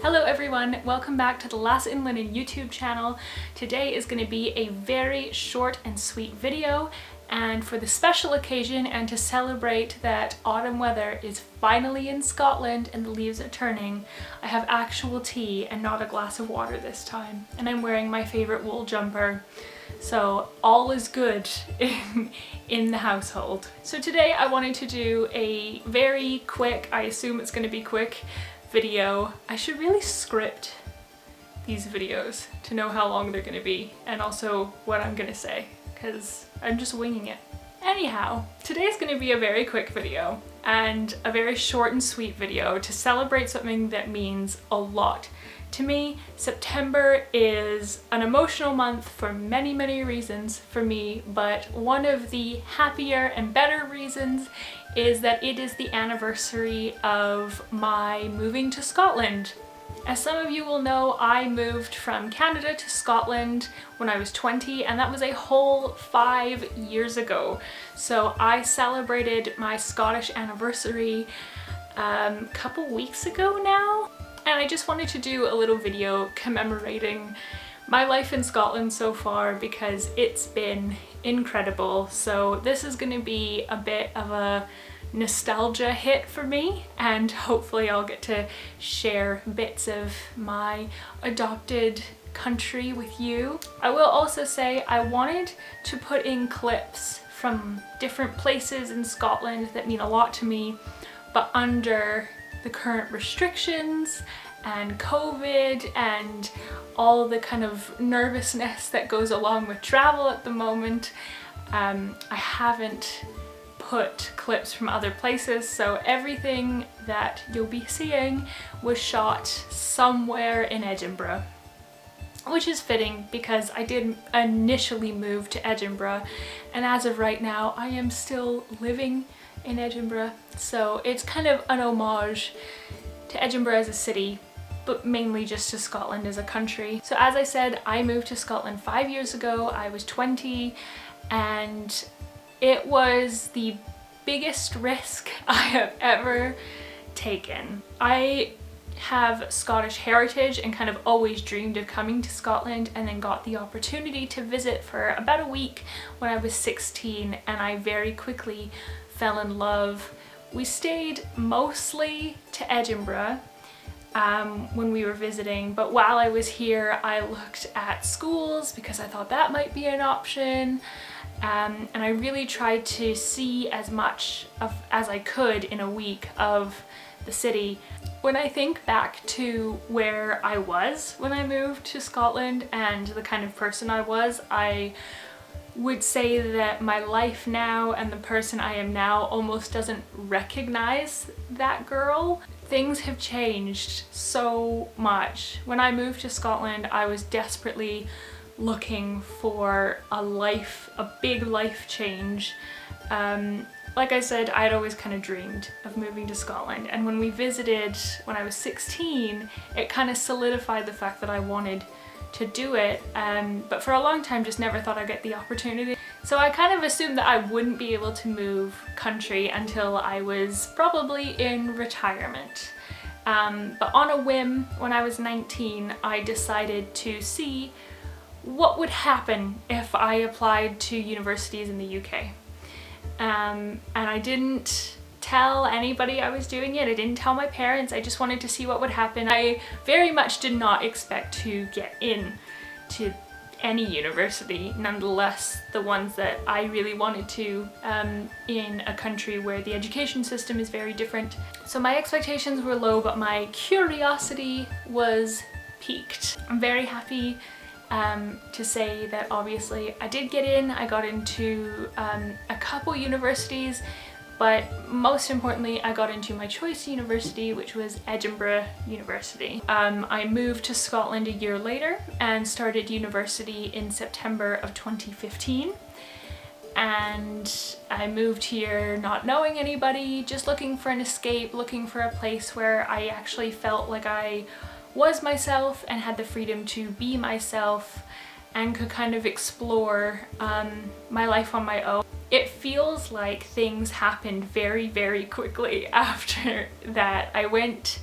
Hello everyone, welcome back to the Lass in Linen YouTube channel. Today is going to be a very short and sweet video, and for the special occasion and to celebrate that autumn weather is finally in Scotland and the leaves are turning, I have actual tea and not a glass of water this time, and I'm wearing my favorite wool jumper. So all is good in the household. So today I wanted to do a very quick, I assume it's going to be quick, video. I should really script these videos to know how long they're going to be and also what I'm going to say, because I'm just winging it. Anyhow, today's going to be a very quick video and a very short and sweet video to celebrate something that means a lot to me. September is an emotional month for many reasons for me, but one of the happier and better reasons is that it is the anniversary of my moving to Scotland. As some of you will know, I moved from Canada to Scotland when I was 20, and that was a whole 5 years ago. So I celebrated my Scottish anniversary a couple weeks ago now, and I just wanted to do a little video commemorating my life in Scotland so far because it's been incredible. So this is going to be a bit of a nostalgia hit for me, and hopefully I'll get to share bits of my adopted country with you. I will also say I wanted to put in clips from different places in Scotland that mean a lot to me, but under the current restrictions and COVID and all the kind of nervousness that goes along with travel at the moment, I haven't put clips from other places, so everything that you'll be seeing was shot somewhere in Edinburgh, which is fitting because I did initially move to Edinburgh, and as of right now I am still living in Edinburgh, so it's kind of an homage to Edinburgh as a city, but mainly just to Scotland as a country. So as I said, I moved to Scotland 5 years ago. I was 20, and it was the biggest risk I have ever taken. I have Scottish heritage and kind of always dreamed of coming to Scotland, and then got the opportunity to visit for about a week when I was 16, and I very quickly fell in love. We stayed mostly to Edinburgh when we were visiting, but while I was here I looked at schools because I thought that might be an option, and I really tried to see as much as I could in a week of the city. When I think back to where I was when I moved to Scotland and the kind of person I was, I would say that my life now and the person I am now almost doesn't recognize that girl. Things have changed so much. When I moved to Scotland, I was desperately looking for a big life change. Like I said, I'd always kind of dreamed of moving to Scotland, and when we visited when I was 16, it kind of solidified the fact that I wanted to do it, but for a long time just never thought I'd get the opportunity. So I kind of assumed that I wouldn't be able to move country until I was probably in retirement. But on a whim, when I was 19, I decided to see what would happen if I applied to universities in the UK. And I didn't tell anybody I was doing it. I didn't tell my parents. I just wanted to see what would happen. I very much did not expect to get in to any university, nonetheless the ones that I really wanted to, in a country where the education system is very different. So my expectations were low, but my curiosity was piqued. I'm very happy to say that obviously I did get in. I got into a couple universities, but most importantly I got into my choice university, which was Edinburgh University. I moved to Scotland a year later and started university in September of 2015, and I moved here not knowing anybody, just looking for an escape, looking for a place where I actually felt like I was myself and had the freedom to be myself and could kind of explore my life on my own. It feels like things happened very quickly after that. I went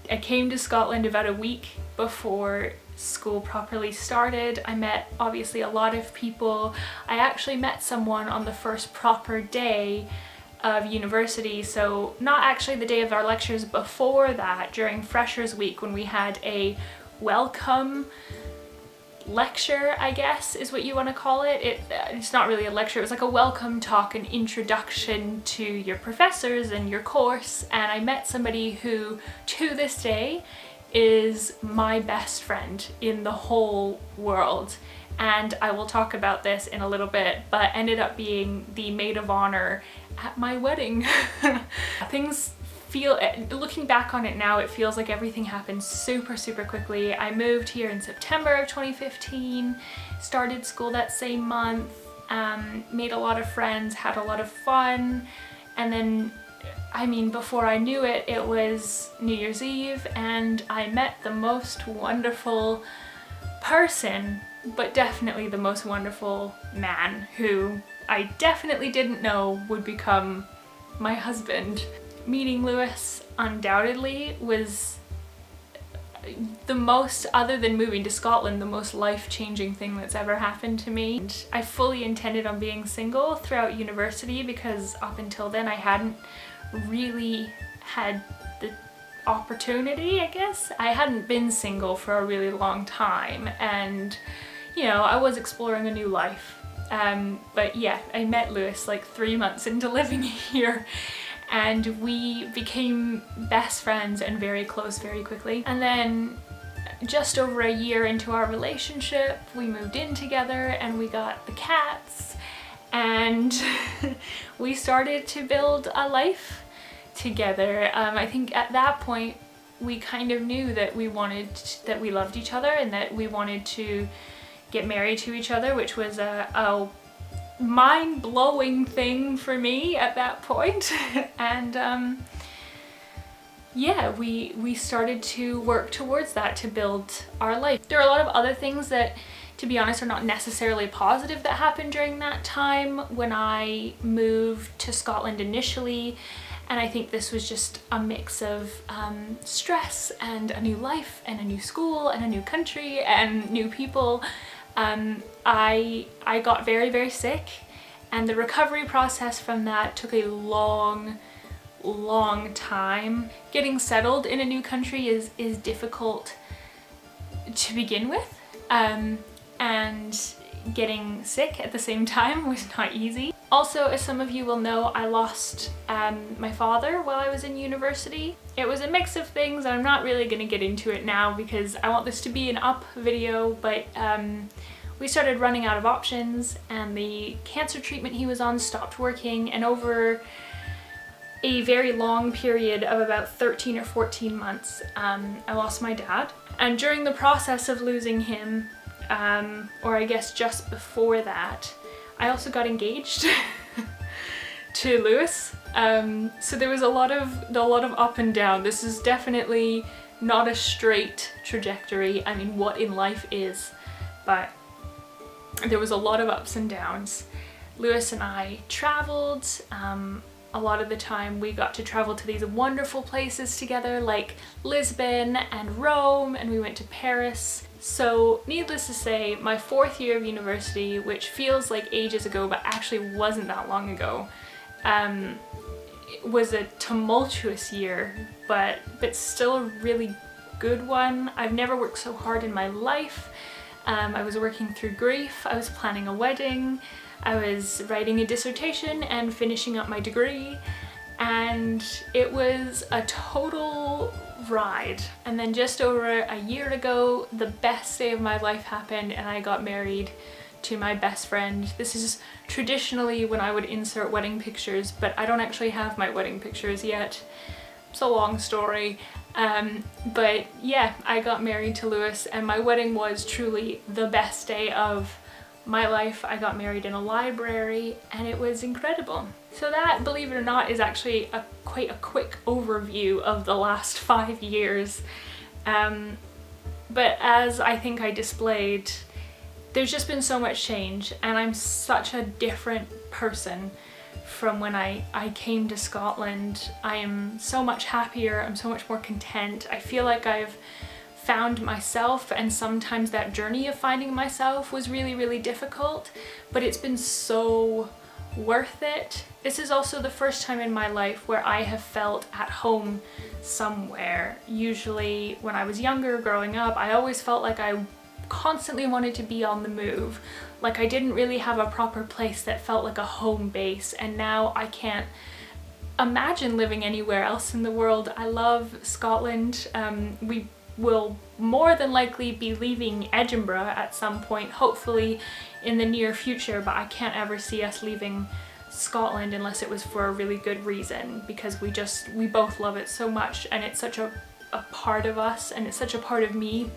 I came to Scotland about a week before school properly started. I met obviously a lot of people. I actually met someone on the first proper day of university, so not actually the day of our lectures, before that, during Freshers Week, when we had a welcome lecture, I guess is what you want to call it. It's not really a lecture, it was like a welcome talk, an introduction to your professors and your course, and I met somebody who to this day is my best friend in the whole world, and I will talk about this in a little bit, but ended up being the maid of honor at my wedding. Things feel, looking back on it now, it feels like everything happened super quickly. I moved here in September of 2015, started school that same month, made a lot of friends, had a lot of fun, and then, I mean, before I knew it, it was New Year's Eve and I met the most wonderful person, but definitely the most wonderful man, who I definitely didn't know would become my husband. Meeting Lewis undoubtedly was the most, other than moving to Scotland, the most life-changing thing that's ever happened to me. And I fully intended on being single throughout university, because up until then I hadn't really had the opportunity, I guess. I hadn't been single for a really long time, and you know, I was exploring a new life. But yeah, I met Lewis like 3 months into living here, and we became best friends and very close very quickly. And then just over a year into our relationship, we moved in together and we got the cats, and we started to build a life together. I think at that point we kind of knew that we loved each other and that we wanted to get married to each other, which was a mind-blowing thing for me at that point. And yeah, we started to work towards that, to build our life. There are a lot of other things that, to be honest, are not necessarily positive that happened during that time when I moved to Scotland initially, and I think this was just a mix of stress and a new life and a new school and a new country and new people. I got very sick, and the recovery process from that took a long time. Getting settled in a new country is difficult to begin with, and getting sick at the same time was not easy. Also, as some of you will know, I lost my father while I was in university. It was a mix of things, and I'm not really going to get into it now because I want this to be an up video, but we started running out of options, and the cancer treatment he was on stopped working, and over a very long period of about 13 or 14 months, I lost my dad. And during the process of losing him, or I guess just before that, I also got engaged to Lewis. So there was a lot of up and down. This is definitely not a straight trajectory. I mean, what in life is, but there was a lot of ups and downs. Lewis and I traveled. A lot of the time we got to travel to these wonderful places together, like Lisbon and Rome, and we went to Paris. So needless to say, my 4th year of university, which feels like ages ago but actually wasn't that long ago, was a tumultuous year, but still a really good one. I've never worked so hard in my life. I was working through grief, I was planning a wedding, I was writing a dissertation and finishing up my degree, and it was a total ride. And then just over a year ago, the best day of my life happened, and I got married to my best friend. This is traditionally when I would insert wedding pictures, but I don't actually have my wedding pictures yet. It's a long story. But yeah, I got married to Lewis, and my wedding was truly the best day of my life. I got married in a library, and it was incredible. So that, believe it or not, is actually quite a quick overview of the last 5 years. But as I think I displayed, there's just been so much change, and I'm such a different person from when I came to Scotland. I am so much happier, I'm so much more content. I feel like I've found myself, and sometimes that journey of finding myself was really, really difficult, but it's been so worth it. This is also the first time in my life where I have felt at home somewhere. Usually when I was younger, growing up, I always felt like I constantly wanted to be on the move. Like I didn't really have a proper place that felt like a home base, and now I can't imagine living anywhere else in the world. I love Scotland. We will more than likely be leaving Edinburgh at some point, hopefully in the near future, but I can't ever see us leaving Scotland unless it was for a really good reason, because we both love it so much, and it's such a part of us, and it's such a part of me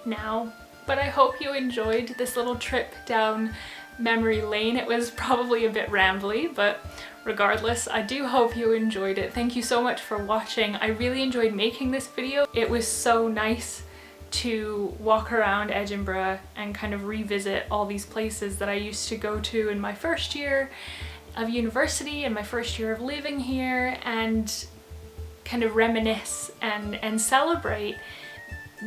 now. But I hope you enjoyed this little trip down memory lane. It was probably a bit rambly, but regardless, I do hope you enjoyed it. Thank you so much for watching. I really enjoyed making this video. It was so nice to walk around Edinburgh and kind of revisit all these places that I used to go to in my first year of university and my first year of living here, and kind of reminisce and celebrate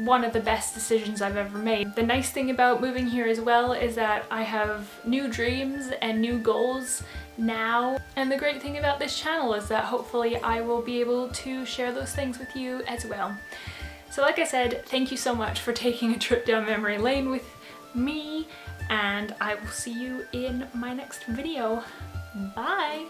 one of the best decisions I've ever made. The nice thing about moving here as well is that I have new dreams and new goals now, and the great thing about this channel is that hopefully I will be able to share those things with you as well. So like I said, thank you so much for taking a trip down memory lane with me, and I will see you in my next video. Bye!